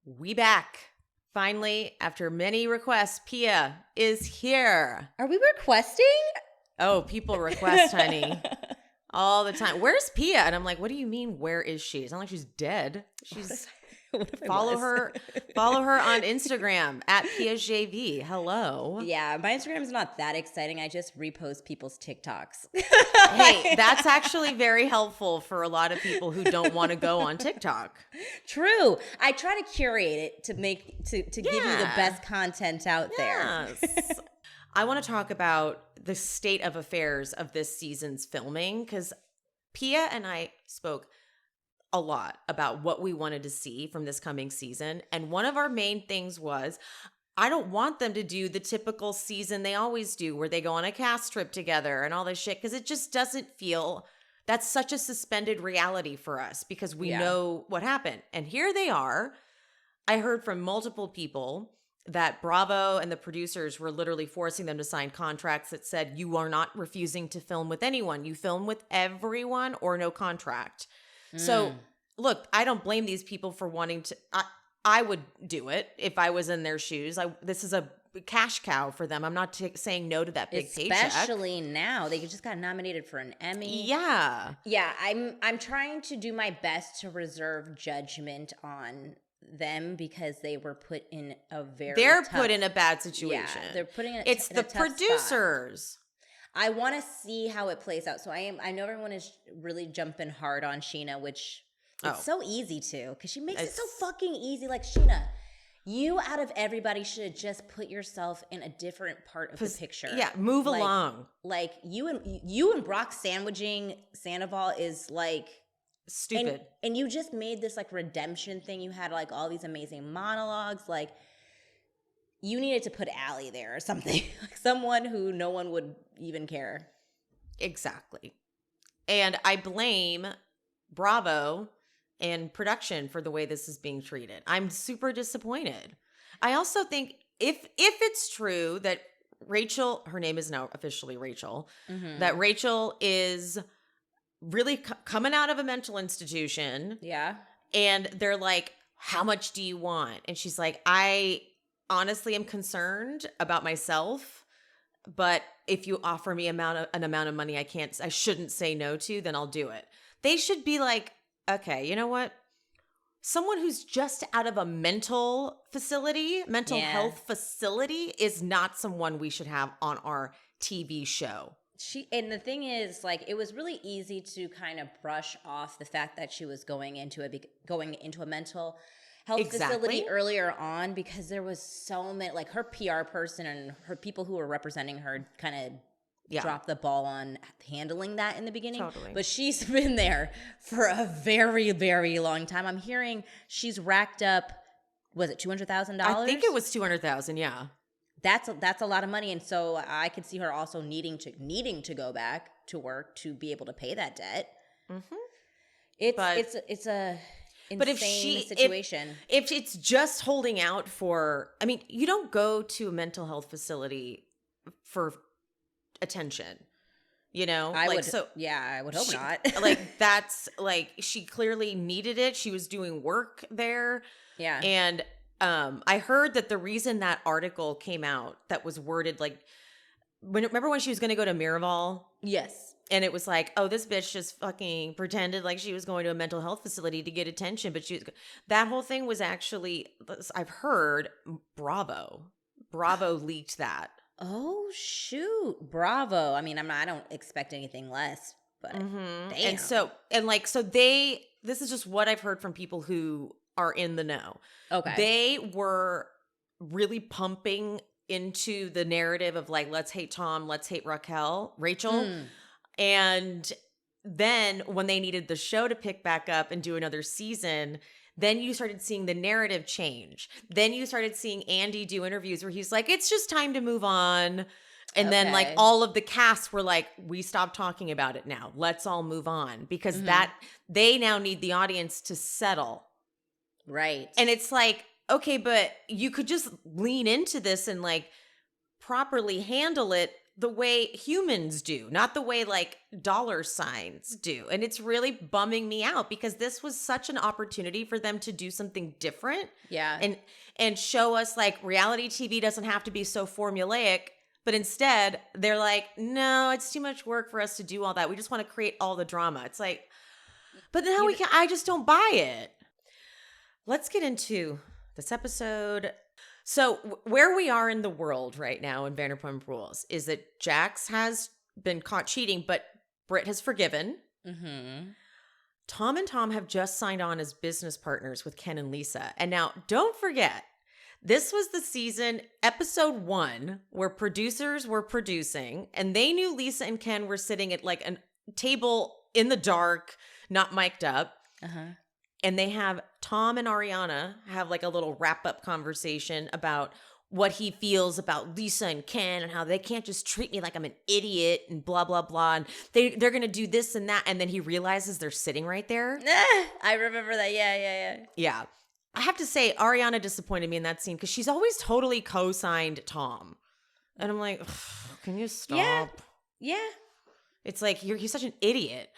We back. Finally, after many requests, Pia is here. Are we requesting? Oh, people request, honey. All the time. Where's Pia? And I'm like, what do you mean, where is she? It's not like she's dead. She's follow her on Instagram at PiaJV. Hello. Yeah, my Instagram is not that exciting. I just repost people's TikToks. Hey, that's actually very helpful for a lot of people who don't want to go on TikTok. True. I try to curate it to give you the best content out there. Yes. I want to talk about the state of affairs of this season's filming because Pia and I spoke a lot about what we wanted to see from this coming season. And one of our main things was, I don't want them to do the typical season they always do where they go on a cast trip together and all this shit because it just doesn't feel, that's such a suspended reality for us because we know what happened. And here they are. I heard from multiple people that Bravo and the producers were literally forcing them to sign contracts that said, you are not refusing to film with anyone. You film with everyone or no contract. So, look, I don't blame these people for wanting to. I would do it if I was in their shoes. This is a cash cow for them. I'm not saying no to that big paycheck. Especially now. They just got nominated for an Emmy. Yeah. Yeah, I'm trying to do my best to reserve judgment on them because they were put in a put in a bad situation. Yeah, they're putting it. It's the producers. I want to see how it plays out. So I know everyone is really jumping hard on Sheena, which it's so easy to because she makes it so fucking easy. Like, Sheena, you out of everybody should have just put yourself in a different part of the picture. Yeah, move along. Like you and Brock sandwiching Sandoval is like stupid. And you just made this like redemption thing. You had like all these amazing monologues. Like, you needed to put Allie there or something. Like someone who no one would even care. Exactly. And I blame Bravo and production for the way this is being treated. I'm super disappointed. I also think if it's true that Rachel, her name is now officially Rachel, that Rachel is really coming out of a mental institution. Yeah. And they're like, how much do you want? And she's like, I honestly am concerned about myself, but if you offer me an amount of money I shouldn't say no to, then I'll do it. They should be like, okay, you know what? Someone who's just out of a mental health facility is not someone we should have on our TV show. And the thing is, like, it was really easy to kind of brush off the fact that she was going into a mental health facility earlier on because there was so many, like, her PR person and her people who were representing her kind of dropped the ball on handling that in the beginning. Totally. But she's been there for a very, very long time. I'm hearing she's racked up, was it $200,000? I think it was $200,000, yeah. That's a lot of money, and so I could see her also needing to go back to work to be able to pay that debt. Mm-hmm. It's a insane situation. If it's just holding out for, I mean, you don't go to a mental health facility for attention, you know. I would hope not. Like, that's like, she clearly needed it. She was doing work there, and. I heard that the reason that article came out that was worded like, remember when she was going to go to Miraval? Yes. And it was like, oh, this bitch just fucking pretended like she was going to a mental health facility to get attention. But that whole thing was actually, I've heard, Bravo leaked that. Oh, shoot. Bravo. I mean, I don't expect anything less, but damn. And this is just what I've heard from people who are in the know. Okay. They were really pumping into the narrative of like, let's hate Tom, let's hate Rachel. And then when they needed the show to pick back up and do another season, then you started seeing the narrative change. Then you started seeing Andy do interviews where he's like, it's just time to move on. And then like all of the casts were like, we stopped talking about it now. Let's all move on because they now need the audience to settle. Right. And it's like, okay, but you could just lean into this and like properly handle it the way humans do, not the way like dollar signs do. And it's really bumming me out because this was such an opportunity for them to do something different. Yeah. And show us like reality TV doesn't have to be so formulaic, but instead they're like, no, it's too much work for us to do all that. We just want to create all the drama. It's like, but now I just don't buy it. Let's get into this episode. So where we are in the world right now in Vanderpump Rules is that Jax has been caught cheating, but Britt has forgiven. Mm-hmm. Tom and Tom have just signed on as business partners with Ken and Lisa. And now don't forget, this was the season, episode 1, where producers were producing and they knew Lisa and Ken were sitting at like a table in the dark, not mic'd up. Uh-huh. And they have Tom and Ariana have like a little wrap-up conversation about what he feels about Lisa and Ken and how they can't just treat me like I'm an idiot and blah, blah, blah. And they're going to do this and that. And then he realizes they're sitting right there. I remember that. Yeah. Yeah. I have to say, Ariana disappointed me in that scene because she's always totally co-signed Tom. And I'm like, can you stop? Yeah. It's like, he's such an idiot.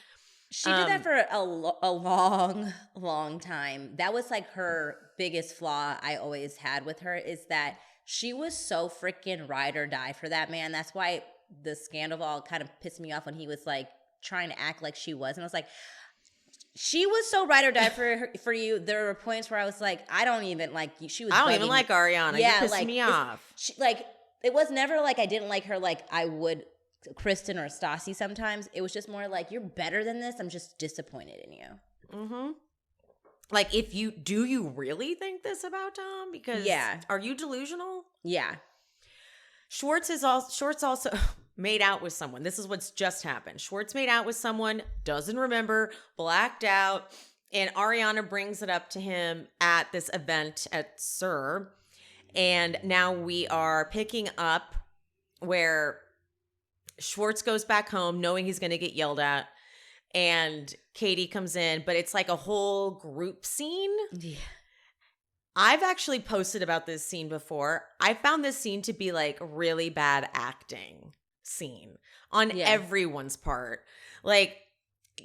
She did that for a long, long time. That was like her biggest flaw I always had with her is that she was so freaking ride or die for that man. That's why the scandal all kind of pissed me off when he was like trying to act like she was. And I was like, she was so ride or die for you. There were points where I was like, I don't even like you. She was. I don't even like Ariana. Yeah, you pissed me off. It was never like I didn't like her like I would Kristen or Stassi sometimes. It was just more like, you're better than this. I'm just disappointed in you. Mm-hmm. Like, do you really think this about Tom? Because are you delusional? Yeah. Schwartz also made out with someone. This is what's just happened. Schwartz made out with someone, doesn't remember, blacked out, and Ariana brings it up to him at this event at SUR. And now we are picking up where Schwartz goes back home knowing he's going to get yelled at, and Katie comes in, but it's like a whole group scene. Yeah. I've actually posted about this scene before. I found this scene to be like really bad acting scene on everyone's part. Like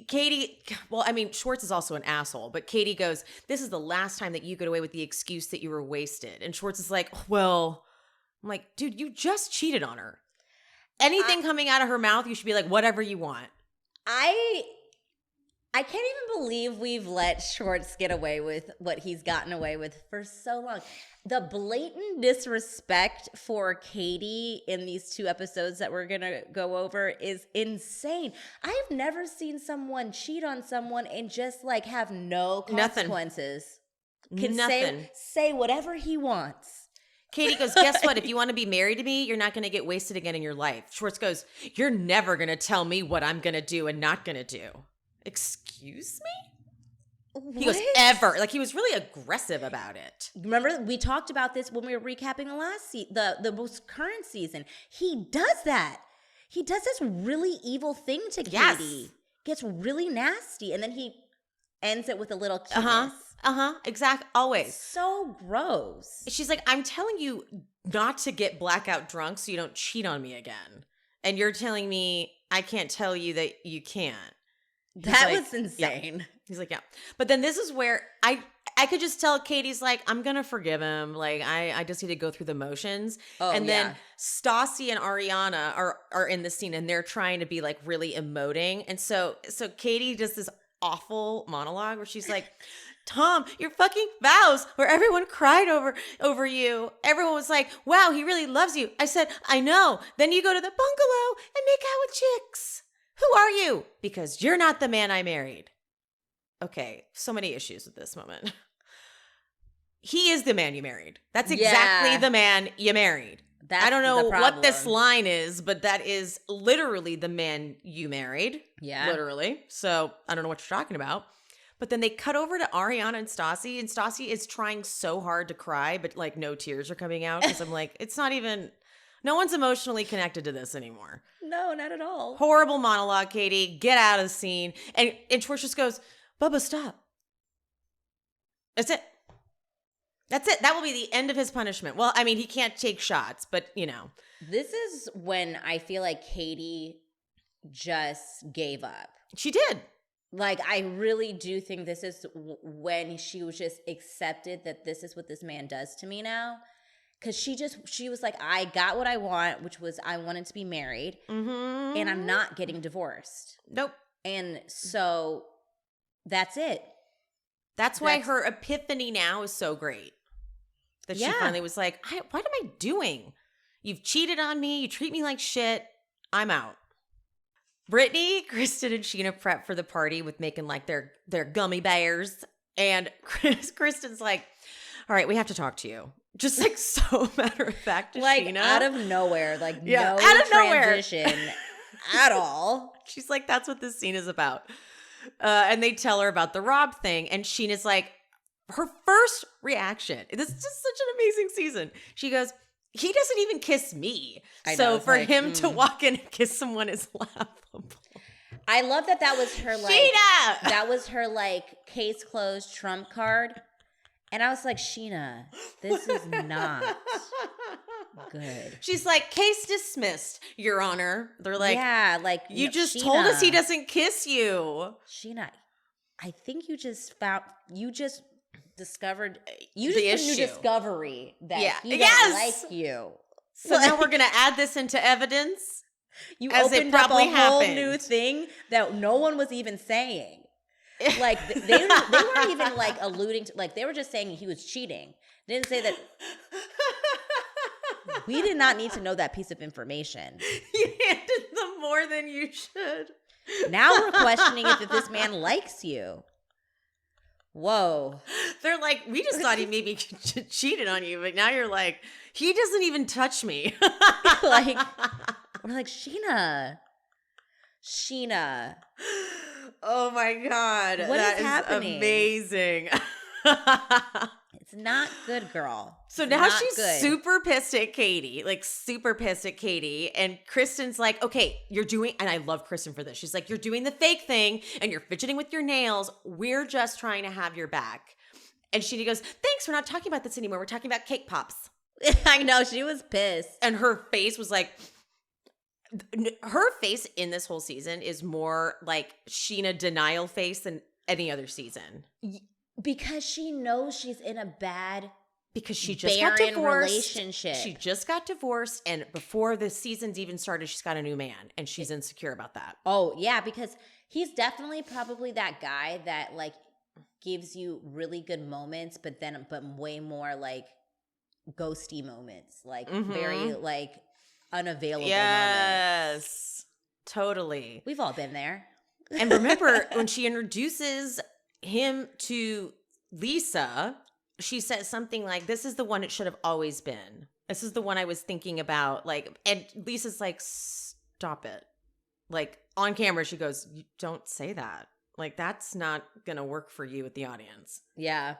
Katie, well, I mean, Schwartz is also an asshole, but Katie goes, this is the last time that you get away with the excuse that you were wasted. And Schwartz is like, well, I'm like, dude, you just cheated on her. Anything coming out of her mouth, you should be like, whatever you want. I can't even believe we've let Schwartz get away with what he's gotten away with for so long. The blatant disrespect for Katie in these 2 episodes that we're going to go over is insane. I've never seen someone cheat on someone and just like have no consequences. Nothing. Say whatever he wants. Katie goes, guess what? If you want to be married to me, you're not going to get wasted again in your life. Schwartz goes, you're never going to tell me what I'm going to do and not going to do. Excuse me? What? He goes, ever. Like, he was really aggressive about it. Remember, we talked about this when we were recapping the last the most current season. He does that. He does this really evil thing to Katie. Yes. Gets really nasty. And then he ends it with a little kiss. Exactly. Always. So gross. She's like, I'm telling you not to get blackout drunk so you don't cheat on me again. And you're telling me I can't tell you that you can't. That was insane. Yeah. He's like, yeah. But then this is where I could just tell Katie's like, I'm going to forgive him. Like, I just need to go through the motions. Oh, and then Stassi and Ariana are in the scene and they're trying to be like really emoting. And so Katie does this awful monologue where she's like, Tom, your fucking vows where everyone cried over you. Everyone was like, wow, he really loves you. I said, I know. Then you go to the bungalow and make out with chicks. Who are you? Because you're not the man I married. Okay, so many issues with this moment. He is the man you married. That's exactly the man you married. I don't know what this line is, but that is literally the man you married. Yeah. Literally. So I don't know what you're talking about. But then they cut over to Ariana and Stassi is trying so hard to cry, but like no tears are coming out because I'm like, it's not even, no one's emotionally connected to this anymore. No, not at all. Horrible monologue, Katie. Get out of the scene. And Schwartz just goes, Bubba, stop. That's it. That's it. That will be the end of his punishment. Well, I mean, he can't take shots, but you know. This is when I feel like Katie just gave up. She did. Like, I really do think this is when she was just accepted that this is what this man does to me now. Because she was like, I got what I want, which was I wanted to be married, and I'm not getting divorced. Nope. And so that's it. That's why her epiphany now is so great. That she finally was like, what am I doing? You've cheated on me. You treat me like shit. I'm out. Brittany, Kristen, and Sheena prep for the party with making like their gummy bears. And Kristen's like, all right, we have to talk to you. Just like so matter of fact to like Sheena. Out of nowhere. Like no out of transition at all. She's like, that's what this scene is about. And they tell her about the Rob thing. And Sheena's like, her first reaction, this is just such an amazing season. She goes, he doesn't even kiss me. So for him to walk in and kiss someone is laughable. I love that was her like Sheena! That was her like case closed trump card. And I was like, Sheena, this is not good. She's like, case dismissed, Your Honor. They're like, yeah, like you just Sheena, told us he doesn't kiss you. Sheena, I think you just discovered new discovery that he doesn't like you. So now we're gonna add this into evidence. You opened up a whole new thing that no one was even saying. Like they weren't even like alluding to, like they were just saying he was cheating. They didn't say that. We did not need to know that piece of information. You handed them more than you should. Now we're questioning if this man likes you. Whoa. They're like, we just thought he maybe cheated on you, but now you're like, he doesn't even touch me. Like, we're like, Sheena. Oh my God. What is happening? Amazing. It's not good, girl. So now she's super pissed at Katie, And Kristen's like, okay, you're doing, and I love Kristen for this. She's like, you're doing the fake thing and you're fidgeting with your nails. We're just trying to have your back. And Sheena goes, thanks, we're not talking about this anymore. We're talking about cake pops. I know, she was pissed. And her face was like, her face in this whole season is more like Sheena denial face than any other season. Because she knows she's in a bad, because she just got divorced. Relationship. She just got divorced, and before the season's even started, she's got a new man, and she's insecure about that. Oh yeah, because he's definitely probably that guy that like gives you really good moments, but way more like ghosty moments, like very like unavailable. Yes, moments. Totally. We've all been there. And remember when she introduces him to Lisa, she says something like, this is the one it should have always been. This is the one I was thinking about. Like, and Lisa's like, stop it. Like on camera, she goes, you don't say that. Like, that's not going to work for you with the audience. Yeah.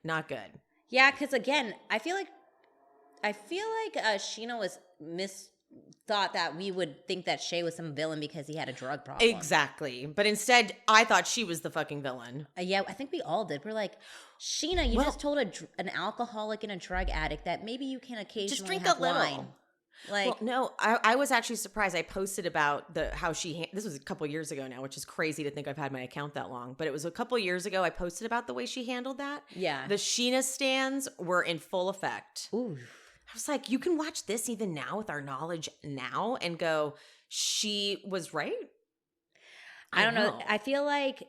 Not good. Yeah. Cause again, I feel like Sheena was thought that we would think that Shay was some villain because he had a drug problem. Exactly. But instead, I thought she was the fucking villain. Yeah, I think we all did. We're like, Sheena, you just told an alcoholic and a drug addict that maybe you can occasionally just drink have a little wine. Like, well, no, I was actually surprised. I posted about how this was a couple years ago now, which is crazy to think I've had my account that long. But it was a couple years ago. I posted about the way she handled that. Yeah. The Sheena stands were in full effect. Ooh. I was like, you can watch this even now with our knowledge now and go, she was right. I don't know. I feel like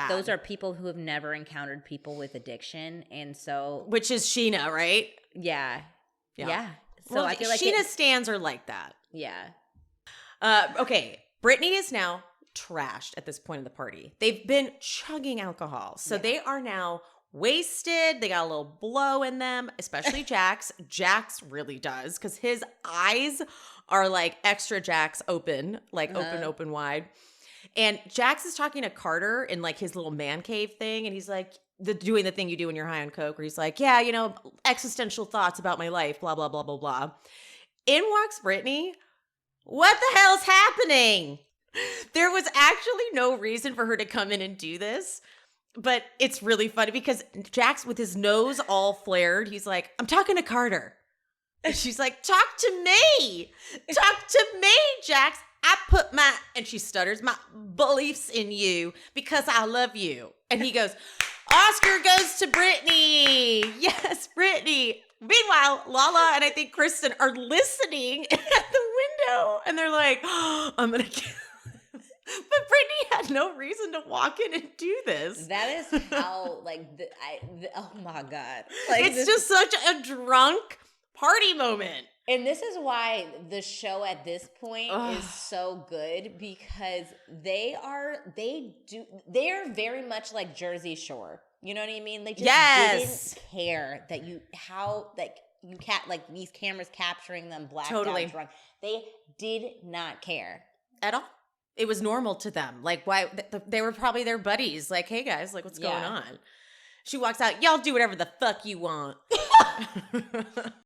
those are people who have never encountered people with addiction. And so. Which is Sheena, right? Yeah. Yeah. So well, I feel like Sheena stands are like that. Yeah. Okay. Brittany is now trashed at this point in the party. They've been chugging alcohol. So they are now wasted. They got a little blow in them, especially Jax. Jax really does, because his eyes are like extra Jax open, like open wide. And Jax is talking to Carter in like his little man cave thing. And he's like, doing the thing you do when you're high on coke, where he's like, yeah, you know, existential thoughts about my life, blah, blah, blah, blah, blah. In walks Brittany. What the hell's happening? There was actually no reason for her to come in and do this. But it's really funny because Jax, with his nose all flared, he's like, I'm talking to Carter. And she's like, talk to me. Talk to me, Jax. I put my, and she stutters, my beliefs in you because I love you. And he goes, Oscar goes to Brittany. Yes, Brittany. Meanwhile, Lala and I think Kristen are listening at the window. And they're like, oh, I'm going to kill him. But Brittany had no reason to walk in and do this. That is how, like, oh my God. Like, it's just such a drunk party moment. And this is why the show at this point is so good, because they're very much like Jersey Shore. You know what I mean? They just didn't care that like these cameras capturing them blacked out drunk. They did not care at all. It was normal to them. Like, why they were probably their buddies. Like, hey guys, like, what's going on? She walks out. Y'all do whatever the fuck you want.